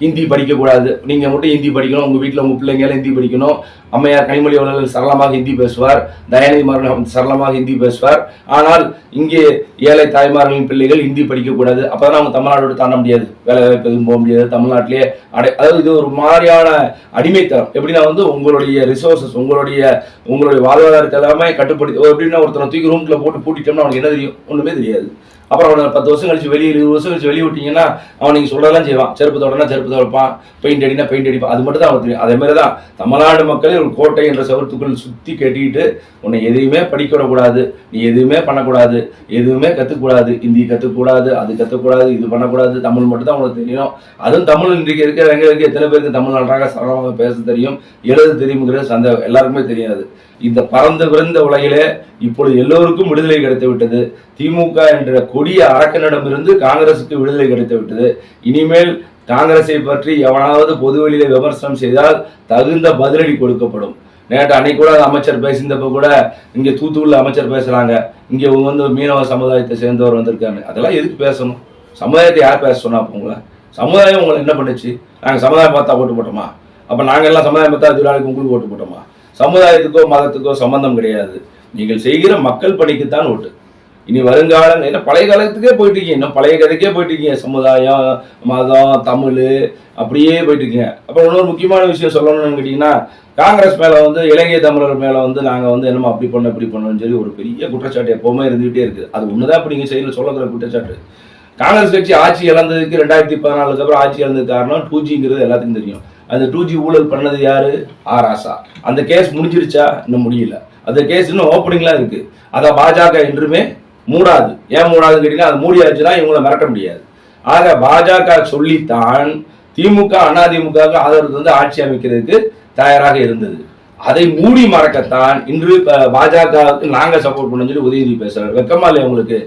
ஹிந்தி படிக்கக்கூடாது, நீங்க மட்டும் ஹிந்தி படிக்கணும், உங்க வீட்டில் உங்க பிள்ளைங்க எல்லாம் ஹிந்தி படிக்கணும். அம்மையார் கனிமொழி அவர்கள் சரளமாக ஹிந்தி பேசுவார், தயாநிதி மாறன் சரளமாக ஹிந்தி பேசுவார். ஆனால் இங்கே ஏழை தாய்மார்களின் பிள்ளைகள் ஹிந்தி படிக்கக்கூடாது, அப்பதான் அவங்க தமிழ்நாட்டோடு தாண்ட முடியாது, வேலை வாய்ப்பு எதுவும் போக முடியாது, தமிழ்நாட்டிலேயே அதாவது இது ஒரு மாதிரியான அடிமைத்தனம். எப்படின்னா உங்களுடைய ரிசோர்சஸ், உங்களுடைய வாழ்வாதாரத்தை எல்லாமே கட்டுப்படுத்தி, எப்படின்னா ஒருத்தனை தூக்கி ரூம்ல போட்டு பூட்டிட்டோம்னா அவனுக்கு என்ன தெரியும்? ஒண்ணுமே தெரியாது. அப்புறம் அவனை 10 வருஷம் கழிச்சு வெளியே 20 வருஷம் கழிச்சு வெளியே விட்டீங்கன்னா அவன் நீங்க சொல்றதெல்லாம் செய்வான். செருப்பு தொடனா செருப்பு தொடப்பான், பெயிண்ட் அடினா பெயிண்ட் அடிப்பான். அது மட்டும் தான் அவனுக்கு தெரியும். அதே மாதிரி தான் தமிழ்நாடு மக்களே ஒரு கோட்டை என்ற சவத்துக்குள் சுற்றி கட்டிட்டு உன்னை எதையுமே படிக்க விடக்கூடாது, நீ எதுவுமே பண்ணக்கூடாது, எதுவுமே கற்றுக்கூடாது, ஹிந்தி கற்றுக்கூடாது, அது கற்றுக்கூடாது, இது பண்ணக்கூடாது, தமிழ் மட்டும் தான் உனக்கு தெரியும். அதுவும் தமிழ் இன்றைக்கு இருக்கிறவங்களுக்கு எத்தனை பேருக்கு தமிழ் நன்றாக சரளமாக பேச தெரியும், எழுத தெரியுங்கிறது சந்தேகம் எல்லாருக்குமே தெரியாது. இந்த பறந்து விரைந்த உலகிலே இப்பொழுது எல்லோருக்கும் விடுதலை கிடைத்து விட்டது. திமுக என்ற கொடிய அரக்கனிடமிருந்து காங்கிரசுக்கு விடுதலை கிடைத்து விட்டது. இனிமேல் காங்கிரஸை பற்றி எவனாவது பொதுவெளியில விமர்சனம் செய்தால் தகுந்த பதிலடி கொடுக்கப்படும். நேற்று அன்னைக்கு கூட அமைச்சர் பேசியிருந்தப்ப கூட இங்க தூத்துக்குடியில் அமைச்சர் பேசுறாங்க, இங்க மீனவ சமுதாயத்தை சேர்ந்தவர் வந்திருக்காங்க. அதெல்லாம் எதுக்கு பேசணும்? சமுதாயத்தை யார் பேச சொன்னா? அப்ப உங்களை சமுதாயம் உங்களை என்ன பண்ணுச்சு? நாங்க சமுதாயம் பார்த்தா ஓட்டு போட்டோமா? அப்ப நாங்க எல்லாம் சமுதாயம் பார்த்தா எதிராளிக்கு உங்களுக்கு ஓட்டு போட்டோமா? சமுதாயத்துக்கோ மதத்துக்கோ சம்பந்தம் கிடையாது. நீங்கள் செய்கிற மக்கள் பணிக்குத்தான் ஓட்டு. இனி வருங்காலம் என்ன பழைய காலத்துக்கே போயிட்டு இருக்கீங்க, இன்னும் பழைய கதைக்கே போயிட்டு இருக்கீங்க. சமுதாயம், மதம், தமிழ் அப்படியே போயிட்டு இருக்கீங்க. அப்புறம் இன்னொரு முக்கியமான விஷயம் சொல்லணும்னு கேட்டீங்கன்னா, காங்கிரஸ் மேல இலங்கை தமிழர் மேல நாங்க என்னமோ அப்படி பண்ண இப்படி பண்ணோம்னு சொல்லி ஒரு பெரிய குற்றச்சாட்டு எப்பவுமே இருந்துகிட்டே இருக்குது. அது ஒண்ணுதான் இப்ப நீங்க செயல சொல்லக்கிற குற்றச்சாட்டு. காங்கிரஸ் கட்சி ஆட்சி இழந்ததுக்கு 2014 அப்புறம் ஆட்சி இழந்தது காரணம் 2Gங்கிறது எல்லாத்துக்கும் தெரியும். அந்த 2G ஊழல் பண்ணது யாரு? ராசா. அந்த கேஸ் முடிஞ்சிருச்சா? இன்னும் முடியல. அந்த கேஸ் இன்னும் ஓப்பனிங்ல இருக்கு. அதை பாஜக என்றுமே மூடாது. ஏன் மூடாதுன்னு கேட்டீங்கன்னா, அது மூடியாச்சுன்னா இவங்களை மிரட்ட முடியாது. ஆக பாஜக சொல்லித்தான் திமுக அதிமுக ஆதரவு ஆட்சி அமைக்கிறதுக்கு தயாராக இருந்தது. அதை மூடி மறக்கத்தான் இன்று பாஜகவுக்கு நாங்க சப்போர்ட் பண்ண சொல்லி உதயநிதி பேசுறாரு. வெக்கமா இல்லையா உங்களுக்கு?